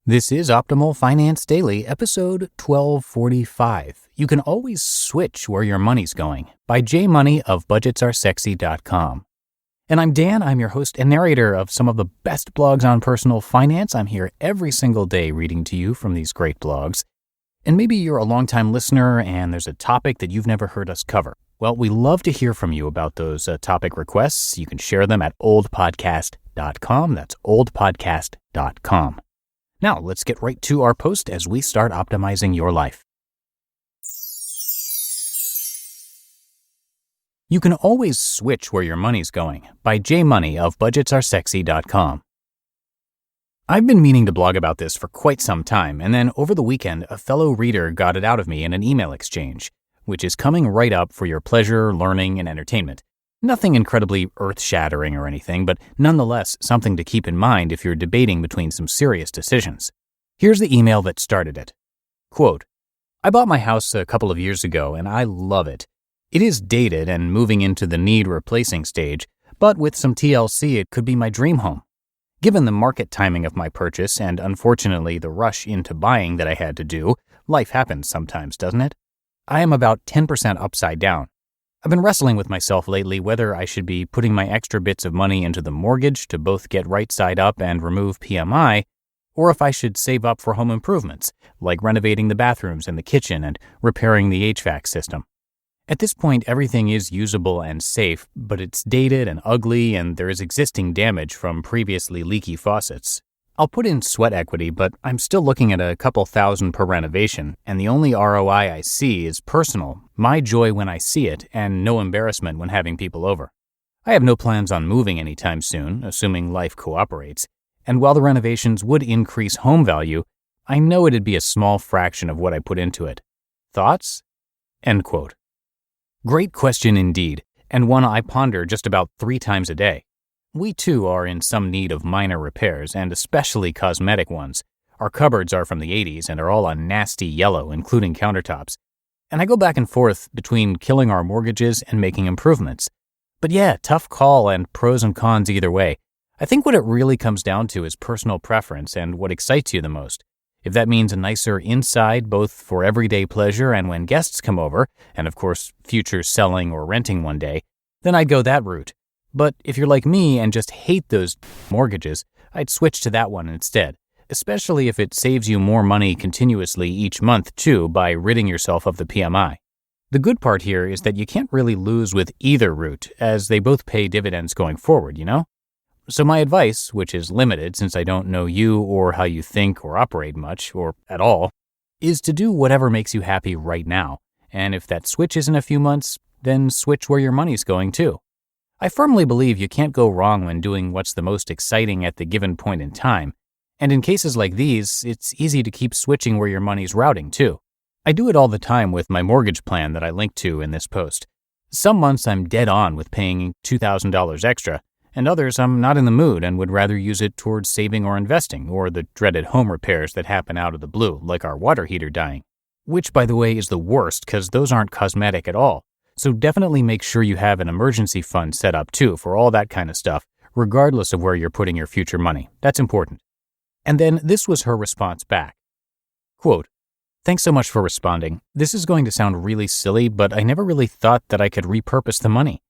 This is Optimal Finance Daily, episode 1245. You can always switch where your money's going by J Money of budgetsaresexy.com. And I'm Dan. I'm your host and narrator of some of the best blogs on personal finance. I'm here every single day reading to you from these great blogs. And maybe you're a longtime listener and there's a topic that you've never heard us cover. Well, we love to hear from you about those topic requests. You can share them at oldpodcast.com. That's oldpodcast.com. Now, let's get right to our post as we start optimizing your life. You can always switch where your money's going by J Money of budgetsaresexy.com. I've been meaning to blog about this for quite some time, and then over the weekend, a fellow reader got it out of me in an email exchange, which is coming right up for your pleasure, learning, and entertainment. Nothing incredibly earth-shattering or anything, but nonetheless something to keep in mind if you're debating between some serious decisions. Here's the email that started it. Quote, I bought my house a couple of years ago and I love it. It is dated and moving into the need replacing stage, but with some TLC it could be my dream home. Given the market timing of my purchase and unfortunately the rush into buying that I had to do, life happens sometimes, doesn't it? I am about 10% upside down. I've been wrestling with myself lately whether I should be putting my extra bits of money into the mortgage to both get right side up and remove PMI, or if I should save up for home improvements, like renovating the bathrooms and the kitchen and repairing the HVAC system. At this point, everything is usable and safe, but it's dated and ugly and there is existing damage from previously leaky faucets. I'll put in sweat equity, but I'm still looking at a couple thousand per renovation, and the only ROI I see is personal, my joy when I see it, and no embarrassment when having people over. I have no plans on moving anytime soon, assuming life cooperates, and while the renovations would increase home value, I know it'd be a small fraction of what I put into it. Thoughts? End quote. Great question indeed, and one I ponder just about 3 times a day. We too are in some need of minor repairs, and especially cosmetic ones. Our cupboards are from the 80s and are all a nasty yellow, including countertops. And I go back and forth between killing our mortgages and making improvements. But yeah, tough call and pros and cons either way. I think what it really comes down to is personal preference and what excites you the most. If that means a nicer inside, both for everyday pleasure and when guests come over, and of course future selling or renting one day, then I'd go that route. But if you're like me and just hate those mortgages, I'd switch to that one instead, especially if it saves you more money continuously each month too by ridding yourself of the PMI. The good part here is that you can't really lose with either route, as they both pay dividends going forward, you know? So my advice, which is limited since I don't know you or how you think or operate much, or at all, is to do whatever makes you happy right now. And if that switch is in a few months, then switch where your money's going too. I firmly believe you can't go wrong when doing what's the most exciting at the given point in time. And in cases like these, it's easy to keep switching where your money's routing too. I do it all the time with my mortgage plan that I linked to in this post. Some months I'm dead on with paying $2,000 extra, and others I'm not in the mood and would rather use it towards saving or investing, or the dreaded home repairs that happen out of the blue, like our water heater dying. Which, by the way, is the worst because those aren't cosmetic at all. So definitely make sure you have an emergency fund set up too for all that kind of stuff, regardless of where you're putting your future money. That's important. And then this was her response back. Quote, thanks so much for responding. This is going to sound really silly, but I never really thought that I could repurpose the money.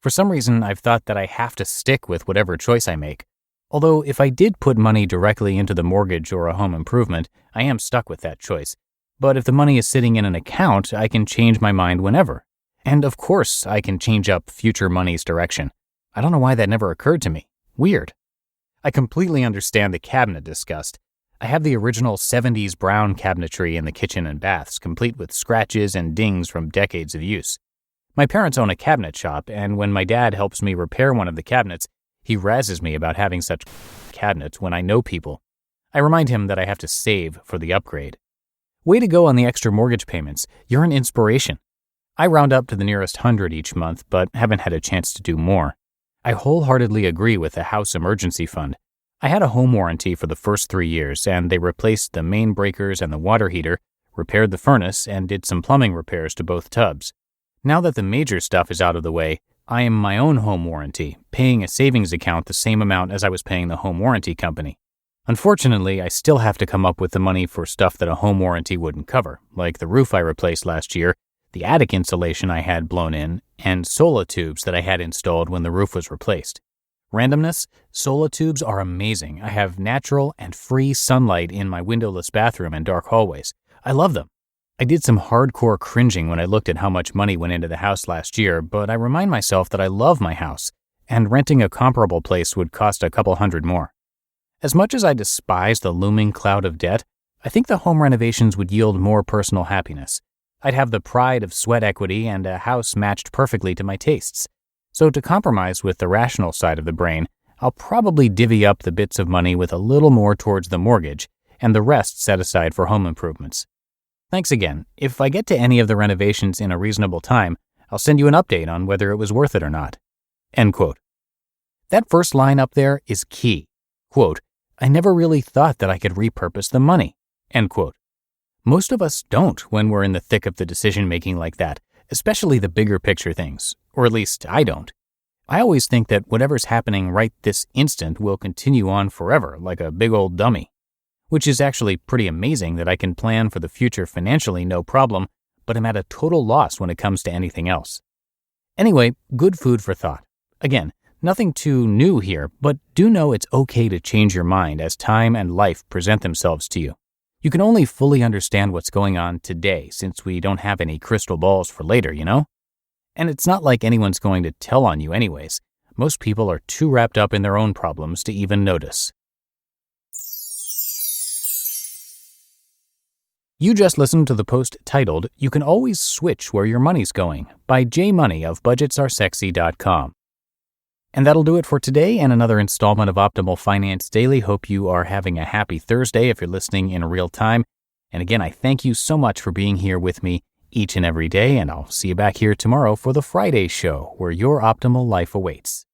For some reason, I've thought that I have to stick with whatever choice I make. Although if I did put money directly into the mortgage or a home improvement, I am stuck with that choice. But if the money is sitting in an account, I can change my mind whenever. And of course, I can change up future money's direction. I don't know why that never occurred to me. Weird. I completely understand the cabinet disgust. I have the original 70s brown cabinetry in the kitchen and baths, complete with scratches and dings from decades of use. My parents own a cabinet shop, and when my dad helps me repair one of the cabinets, he razzes me about having such cabinets when I know people. I remind him that I have to save for the upgrade. Way to go on the extra mortgage payments. You're an inspiration. I round up to the nearest 100 each month, but haven't had a chance to do more. I wholeheartedly agree with the house emergency fund. I had a home warranty for the first 3 years, and they replaced the main breakers and the water heater, repaired the furnace, and did some plumbing repairs to both tubs. Now that the major stuff is out of the way, I am my own home warranty, paying a savings account the same amount as I was paying the home warranty company. Unfortunately, I still have to come up with the money for stuff that a home warranty wouldn't cover, like the roof I replaced last year, the attic insulation I had blown in, and solar tubes that I had installed when the roof was replaced. Randomness? Solar tubes are amazing. I have natural and free sunlight in my windowless bathroom and dark hallways. I love them. I did some hardcore cringing when I looked at how much money went into the house last year, but I remind myself that I love my house, and renting a comparable place would cost a couple $100 more. As much as I despise the looming cloud of debt, I think the home renovations would yield more personal happiness. I'd have the pride of sweat equity and a house matched perfectly to my tastes. So to compromise with the rational side of the brain, I'll probably divvy up the bits of money with a little more towards the mortgage and the rest set aside for home improvements. Thanks again. If I get to any of the renovations in a reasonable time, I'll send you an update on whether it was worth it or not." End quote. That first line up there is key. Quote, "I never really thought that I could repurpose the money." End quote. Most of us don't when we're in the thick of the decision-making like that, especially the bigger picture things, or at least I don't. I always think that whatever's happening right this instant will continue on forever, like a big old dummy. Which is actually pretty amazing that I can plan for the future financially no problem, but am at a total loss when it comes to anything else. Anyway, good food for thought. Again, nothing too new here, but do know it's okay to change your mind as time and life present themselves to you. You can only fully understand what's going on today since we don't have any crystal balls for later, you know? And it's not like anyone's going to tell on you anyways. Most people are too wrapped up in their own problems to even notice. You just listened to the post titled, "You Can Always Switch Where Your Money's Going" by J Money of budgetsaresexy.com. And that'll do it for today and another installment of Optimal Finance Daily. Hope you are having a happy Thursday if you're listening in real time. And again, I thank you so much for being here with me each and every day, and I'll see you back here tomorrow for the Friday show where your optimal life awaits.